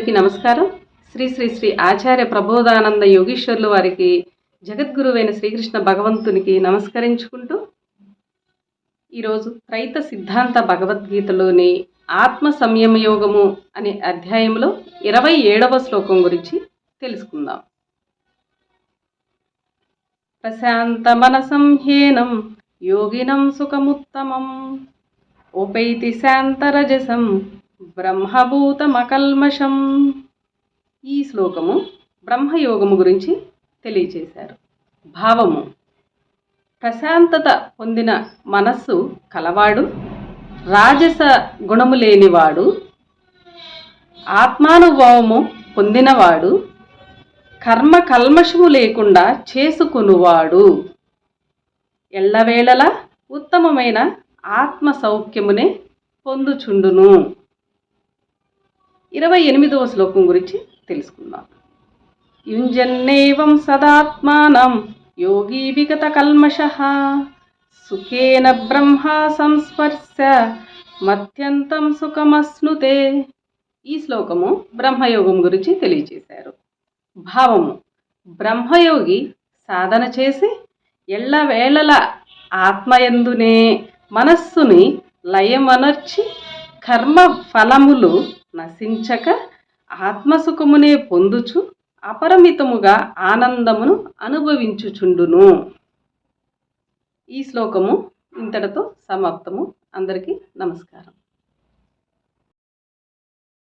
అందరికీ నమస్కారం. శ్రీ శ్రీ శ్రీ ఆచార్య ప్రబోధానంద యోగీశ్వర్లు వారికి, జగద్గురువైన శ్రీకృష్ణ భగవంతునికి నమస్కరించుకుంటూ ఈరోజు త్రైత సిద్ధాంత భగవద్గీతలోని ఆత్మ సంయమ యోగము అనే అధ్యాయంలో 27వ శ్లోకం గురించి తెలుసుకుందాం. ప్రశాంత మనసం హ్యేనం యోగినం సుఖముత్తమం ఉపైతి శాంతరజసం బ్రహ్మభూతమకల్మషం. ఈ శ్లోకము బ్రహ్మయోగము గురించి తెలియచేశారు. భావము: ప్రశాంతత పొందిన మనస్సు కలవాడు, రాజస గుణము లేనివాడు, ఆత్మానుభవము పొందినవాడు, కర్మ కల్మషము లేకుండా చేసుకునువాడు, ఎల్లవేళలా ఉత్తమమైన ఆత్మ సౌఖ్యమునే పొందుచుండును. 28వ శ్లోకం గురించి తెలుసుకుందాం. యుంజన్నేవం సదాత్మానం యోగి విగత కల్మషః సుఖేన బ్రహ్మ సంస్పర్శ మత్యంతం సుఖమశ్నుతే. ఈ శ్లోకము బ్రహ్మయోగం గురించి తెలియజేశారు. భావము: బ్రహ్మయోగి సాధన చేసి ఎల్లవేళల ఆత్మయందునే మనస్సుని లయమనర్చి కర్మ ఫలములు నశించక ఆత్మసుఖమునే పొందుచు అపరిమితముగా ఆనందమును అనుభవించుచుండును. ఈ శ్లోకము ఇంతటితో సమాప్తము. అందరికీ నమస్కారం.